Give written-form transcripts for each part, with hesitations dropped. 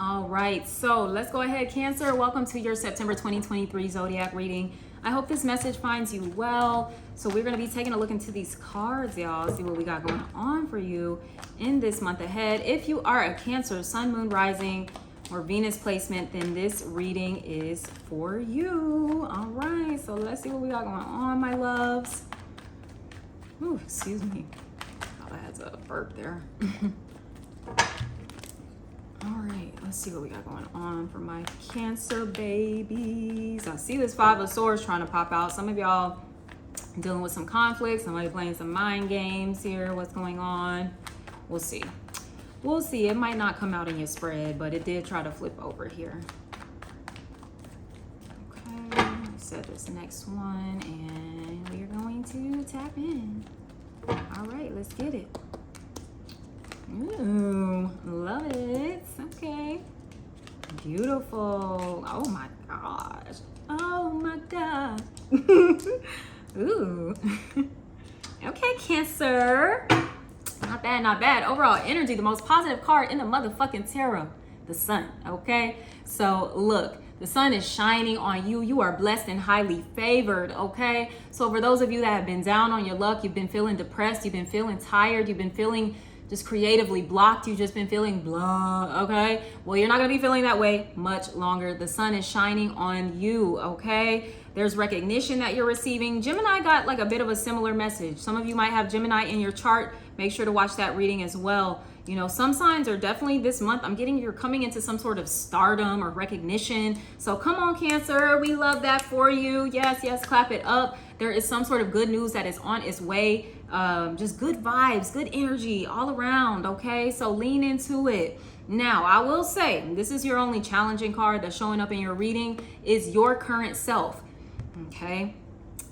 All right, so let's go ahead, Cancer. Welcome to your September 2023 Zodiac reading. I hope this message finds you well. So we're going to be taking a look into these cards, y'all. See what we got going on for you in this month ahead. If you are a Cancer, Sun, Moon, Rising, or Venus placement, then this reading is for you. All right, so let's see what we got going on, my loves. Ooh, excuse me. Thought I had a burp there. All right, let's see what we got going on for my Cancer babies. I see this Five of Swords trying to pop out. Some of y'all dealing with some conflict, somebody playing some mind games here. What's going on? We'll see. We'll see. It might not come out in your spread, but it did try to flip over here. Okay, let's set this next one, and we're going to tap in. All right, let's get it. Ooh, love it. Okay. Beautiful. Oh my gosh. Oh my God. Ooh. Okay, Cancer. Not bad, not bad. Overall energy, the most positive card in the motherfucking tarot, the Sun. Okay. So look, the sun is shining on you. You are blessed and highly favored. Okay. So for those of you that have been down on your luck, you've been feeling depressed, you've been feeling tired, you've been feeling just creatively blocked, you've just been feeling blah, okay? Well, you're not gonna be feeling that way much longer. The sun is shining on you, okay? There's recognition that you're receiving. Gemini got like a bit of a similar message. Some of you might have Gemini in your chart. Make sure to watch that reading as well. You know, some signs are definitely this month, I'm getting you're coming into some sort of stardom or recognition. So come on, Cancer, we love that for you. Yes, yes, clap it up. There is some sort of good news that is on its way. Just good vibes, good energy all around, okay? So lean into it. Now, I will say, this is your only challenging card that's showing up in your reading, is your current self, okay?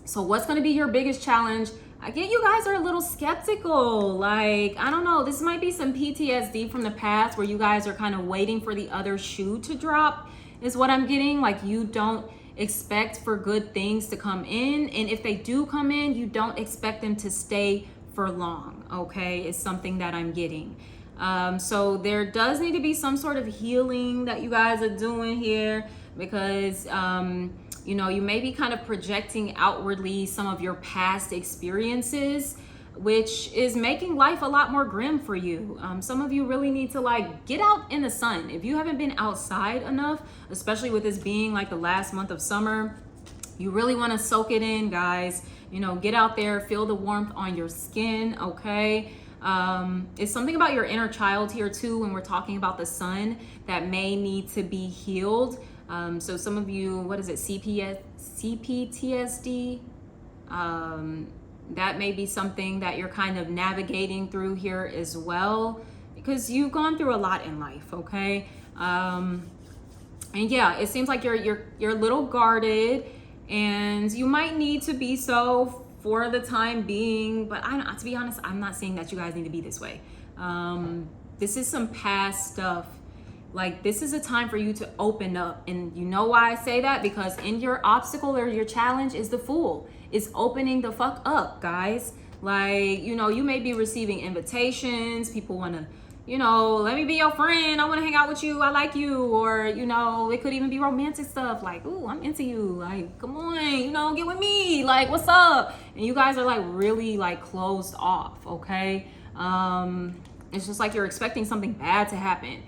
So what's gonna be your biggest challenge? I get you guys are a little skeptical. Like, I don't know, this might be some PTSD from the past where you guys are kind of waiting for the other shoe to drop, is what I'm getting. Like, you don't expect for good things to come in, and if they do come in, you don't expect them to stay for long, okay? It's something that I'm getting. So there does need to be some sort of healing that you guys are doing here, because you know, you may be kind of projecting outwardly some of your past experiences, which is making life a lot more grim for you. Some of you really need to like get out in the sun. If you haven't been outside enough, especially with this being like the last month of summer, you really want to soak it in, guys. You know, get out there, feel the warmth on your skin, okay? It's something about your inner child here too when we're talking about the sun that may need to be healed. So some of you, what is it, CPTSD? That may be something that you're kind of navigating through here as well, because you've gone through a lot in life, okay? And yeah, it seems like you're a little guarded, and you might need to be so for the time being, but to be honest, I'm not saying that you guys need to be this way. This is some past stuff. Like, this is a time for you to open up. And you know why I say that? Because in your obstacle or your challenge is the Fool. It's opening the fuck up, guys. Like, you know, you may be receiving invitations. People want to, you know, let me be your friend. I want to hang out with you. I like you. Or, you know, it could even be romantic stuff. Like, ooh, I'm into you. Like, come on, you know, get with me. Like, what's up? And you guys are like really like closed off, okay? It's just like you're expecting something bad to happen.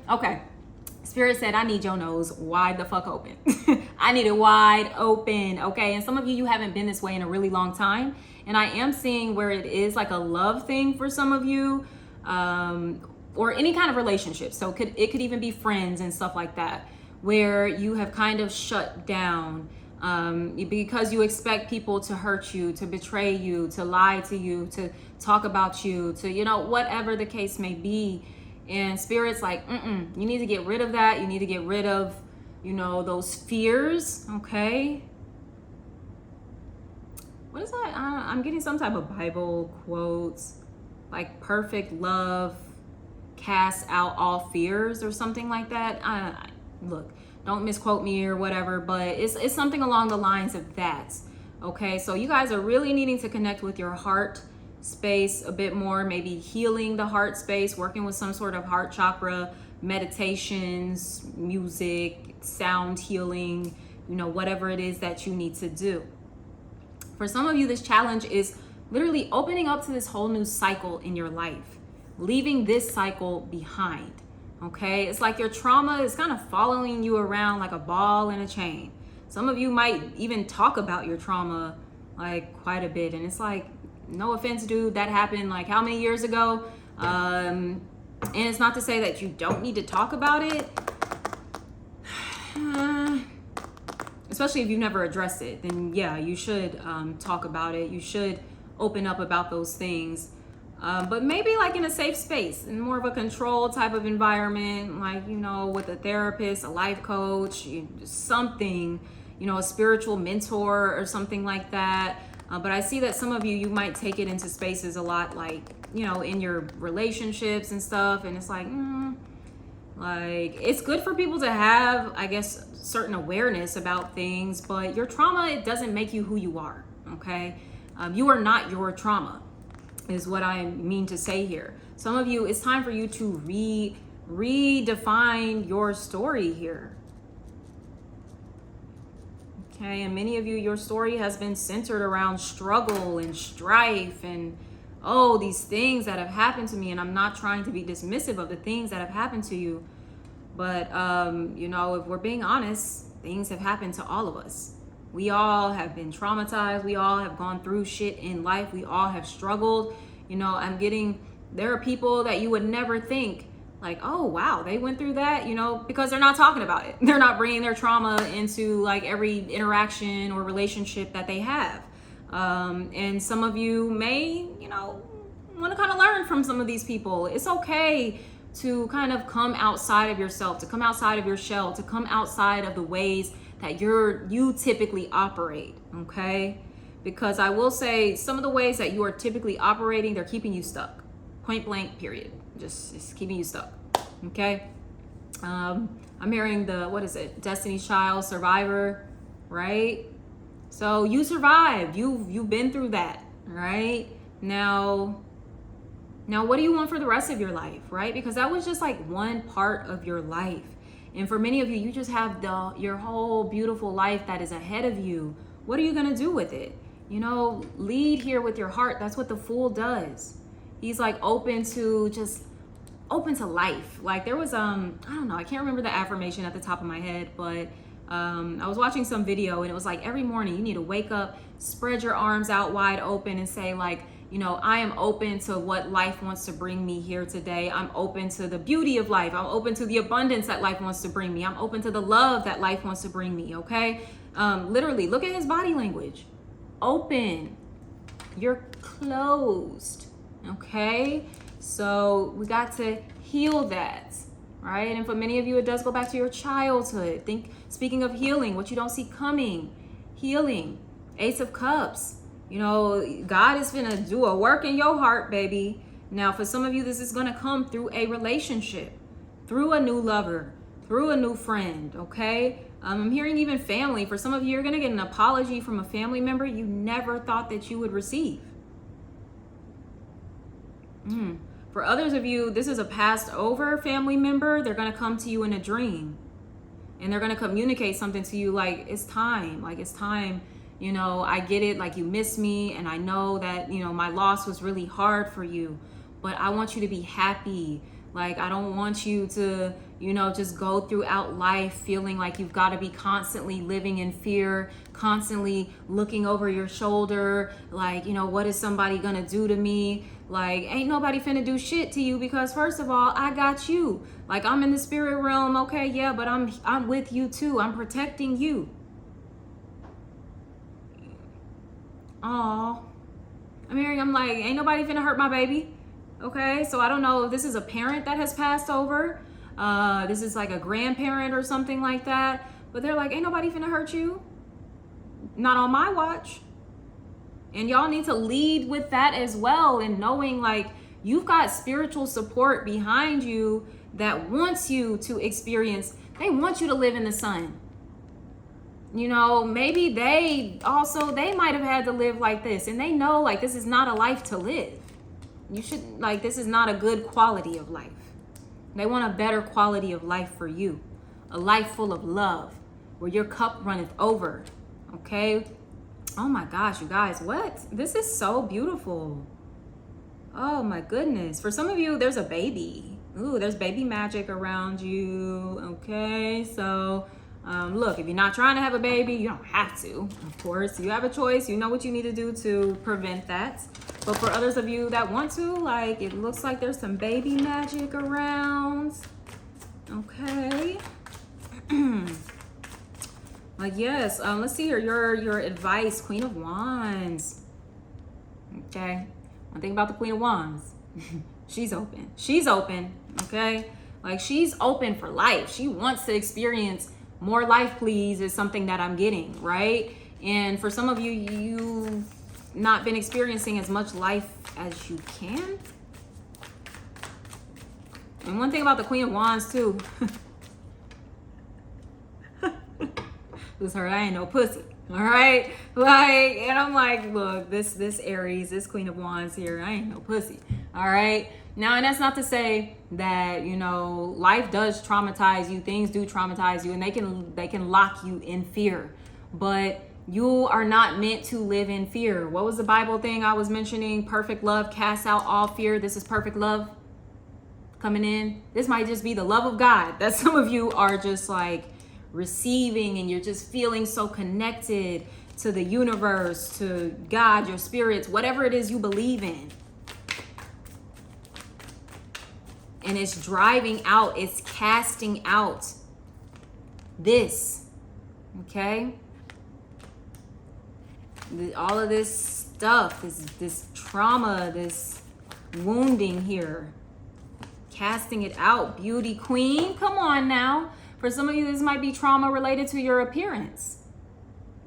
Okay. Spirit said, I need your nose wide the fuck open. I need it wide open, okay? And some of you haven't been this way in a really long time. And I am seeing where it is like a love thing for some of you, or any kind of relationship. So it could even be friends and stuff like that, where you have kind of shut down because you expect people to hurt you, to betray you, to lie to you, to talk about you, to, you know, whatever the case may be. And Spirit's like, you need to get rid of that. You need to get rid of, you know, those fears, okay? What is that? I'm getting some type of Bible quotes, like perfect love casts out all fears or something like that. Look, don't misquote me or whatever, but it's something along the lines of that, okay? So you guys are really needing to connect with your heart space a bit more, maybe healing the heart space, working with some sort of heart chakra meditations, music, sound healing, you know, whatever it is that you need to do. For some of you, this challenge is literally opening up to this whole new cycle in your life, leaving this cycle behind. Okay, it's like your trauma is kind of following you around like a ball in a chain. Some of you might even talk about your trauma like quite a bit, and it's like, no offense, dude, that happened like how many years ago? And it's not to say that you don't need to talk about it, especially if you've never addressed it. Then yeah, you should talk about it. You should open up about those things. But maybe like in a safe space, in more of a controlled type of environment, like, you know, with a therapist, a life coach, something, you know, a spiritual mentor or something like that. But I see that some of you, you might take it into spaces a lot, like, you know, in your relationships and stuff. And it's like, like, it's good for people to have, I guess, certain awareness about things, but your trauma, it doesn't make you who you are, okay? You are not your trauma, is what I mean to say here. Some of you, it's time for you to redefine your story here. Okay, and many of you, your story has been centered around struggle and strife and, oh, these things that have happened to me. And I'm not trying to be dismissive of the things that have happened to you. But, you know, if we're being honest, things have happened to all of us. We all have been traumatized. We all have gone through shit in life. We all have struggled. You know, there are people that you would never think, like, oh, wow, they went through that, you know, because they're not talking about it. They're not bringing their trauma into like every interaction or relationship that they have. And some of you may, you know, want to kind of learn from some of these people. It's okay to kind of come outside of yourself, to come outside of your shell, to come outside of the ways that you typically operate, okay? Because I will say some of the ways that you are typically operating, they're keeping you stuck. Point blank, period. Just keeping you stuck, okay? I'm hearing what is it? Destiny's Child, Survivor, right? So you survived. You've been through that, right? Now what do you want for the rest of your life, right? Because that was just like one part of your life. And for many of you, you just have your whole beautiful life that is ahead of you. What are you gonna do with it? You know, lead here with your heart. That's what the Fool does. He's like open to life. Like there was, I don't know, I can't remember the affirmation at the top of my head, but I was watching some video and it was like every morning you need to wake up, spread your arms out wide open and say like, you know, I am open to what life wants to bring me here today. I'm open to the beauty of life. I'm open to the abundance that life wants to bring me. I'm open to the love that life wants to bring me, okay? Literally, look at his body language. Open. You're closed, okay? So we got to heal that, right? And for many of you, it does go back to your childhood. Speaking of healing, what you don't see coming, healing, Ace of Cups. You know, God is gonna do a work in your heart, baby. Now, for some of you, this is gonna come through a relationship, through a new lover, through a new friend, okay? I'm hearing even family. For some of you, you're gonna get an apology from a family member you never thought that you would receive. For others of you, this is a passed over family member. They're gonna come to you in a dream. And they're gonna communicate something to you like, it's time, you know, I get it, like you miss me, and I know that, you know, my loss was really hard for you, but I want you to be happy. Like, I don't want you to, you know, just go throughout life feeling like you've got to be constantly living in fear, constantly looking over your shoulder, like, you know, what is somebody gonna do to me? Like, ain't nobody finna do shit to you because first of all, I got you. Like, I'm in the spirit realm, okay, yeah, but I'm with you too. I'm protecting you. Aw, I'm like, ain't nobody finna hurt my baby. Okay, so I don't know if this is a parent that has passed over. This is like a grandparent or something like that. But they're like, ain't nobody finna hurt you. Not on my watch. And y'all need to lead with that as well. And knowing like you've got spiritual support behind you that wants you to experience, they want you to live in the sun. You know, maybe they might have had to live like this, and they know like this is not a life to live. You should, like, this is not a good quality of life. They want a better quality of life for you. A life full of love, where your cup runneth over. Okay? Oh my gosh, you guys, what? This is so beautiful. Oh my goodness. For some of you, there's a baby. Ooh, there's baby magic around you. Okay, so look, if you're not trying to have a baby, you don't have to. Of course, you have a choice. You know what you need to do to prevent that. But for others of you that want to, like, it looks like there's some baby magic around. Okay. Like, yes, let's see here. Your advice, Queen of Wands. Okay. One thing about the Queen of Wands, she's open. She's open, okay? Like, she's open for life. She wants to experience more life, please, is something that I'm getting, right? And for some of you, you've not been experiencing as much life as you can. And one thing about the Queen of Wands, too, was her, I ain't no pussy. All right, like, and I'm like, look, this Aries, this Queen of Wands here, I ain't no pussy. All right, now, and that's not to say that, you know, life does traumatize you, things do traumatize you, and they can lock you in fear, but you are not meant to live in fear. What was the Bible thing I was mentioning? Perfect love casts out all fear. This is perfect love coming in. This might just be the love of God that some of you are just like receiving, and you're just feeling so connected to the universe, to God, your spirits, whatever it is you believe in. And it's driving out, it's casting out this, okay? All of this stuff, this trauma, this wounding here, casting it out. Beauty queen, come on now. For some of you, this might be trauma related to your appearance.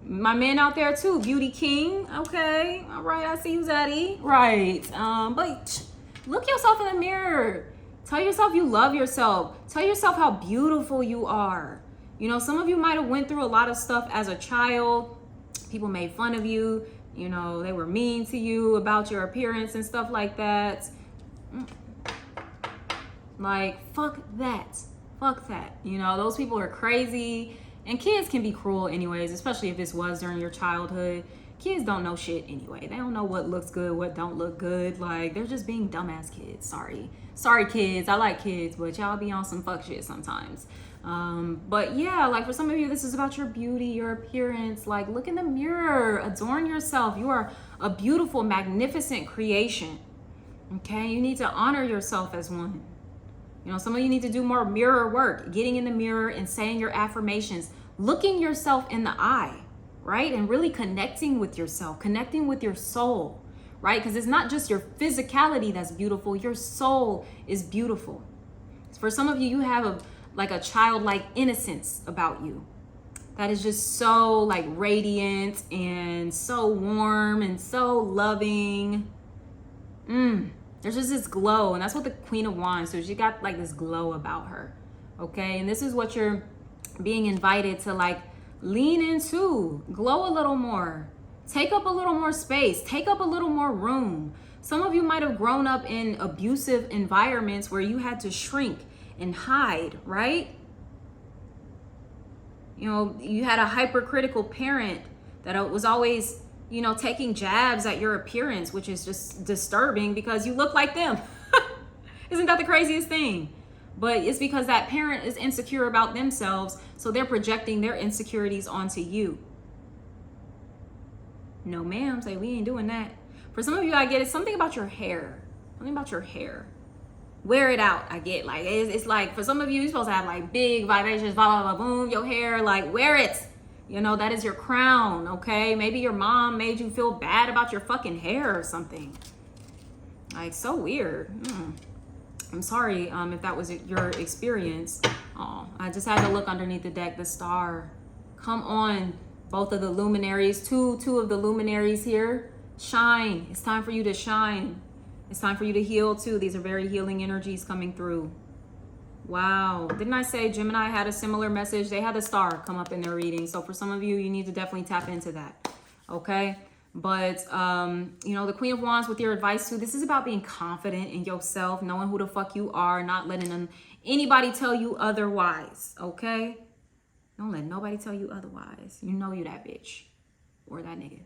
My men out there too, beauty king. Okay, all right, I see you, Zaddy. Right, but look yourself in the mirror. Tell yourself you love yourself. Tell yourself how beautiful you are. You know, some of you might have went through a lot of stuff as a child. People made fun of you. You know, they were mean to you about your appearance and stuff like that. Like, fuck that. Fuck that. You know, those people are crazy. And kids can be cruel anyways, especially if this was during your childhood. Kids don't know shit anyway. They don't know what looks good, what don't look good. Like, they're just being dumbass kids. Sorry kids. I like kids, but y'all be on some fuck shit sometimes. But yeah, like for some of you, this is about your beauty, your appearance. Like, look in the mirror, adorn yourself. You are a beautiful, magnificent creation. Okay, you need to honor yourself as one. You know, some of you need to do more mirror work, getting in the mirror and saying your affirmations, looking yourself in the eye, right? And really connecting with yourself, connecting with your soul, right? Because it's not just your physicality that's beautiful. Your soul is beautiful. For some of you, you have a childlike innocence about you that is just so like radiant and so warm and so loving. There's just this glow, and that's what the Queen of Wands, so she got like this glow about her, okay? And this is what you're being invited to like lean into. Glow a little more, take up a little more space, take up a little more room. Some of you might have grown up in abusive environments where you had to shrink and hide, right? You know, you had a hypercritical parent that was always, you know, taking jabs at your appearance, which is just disturbing because you look like them. Isn't that the craziest thing? But it's because that parent is insecure about themselves, so they're projecting their insecurities onto you. No, ma'am, say we ain't doing that. For some of you, I get it. Something about your hair. Something about your hair. Wear it out. I get like it's like for some of you, you're supposed to have like big vivacious, blah blah blah, boom. Your hair, like wear it. You know, that is your crown, okay? Maybe your mom made you feel bad about your fucking hair or something. Like, so weird. I'm sorry if that was your experience. Oh, I just had to look underneath the deck, the star. Come on, both of the luminaries, two of the luminaries here. Shine. It's time for you to shine. It's time for you to heal too. These are very healing energies coming through. Wow. Didn't I say Gemini had a similar message? They had a star come up in their reading. So for some of you, you need to definitely tap into that. Okay. But, you know, the Queen of Wands with your advice too, this is about being confident in yourself, knowing who the fuck you are, not letting anybody tell you otherwise, okay? Don't let nobody tell you otherwise. You know you that bitch or that nigga.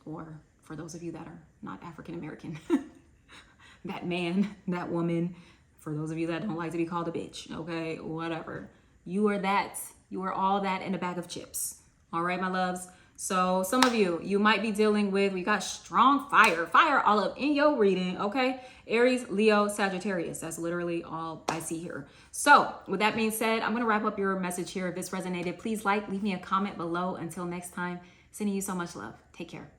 Or for those of you that are not African American, that man, that woman, for those of you that don't like to be called a bitch, okay? Whatever. You are that. You are all that in a bag of chips. All right, my loves? So some of you might be dealing with, we got strong fire all up in your reading, okay? Aries, Leo, Sagittarius. That's literally all I see here. So with that being said, I'm going to wrap up your message here. If this resonated, please leave me a comment below. Until next time, sending you so much love. Take care.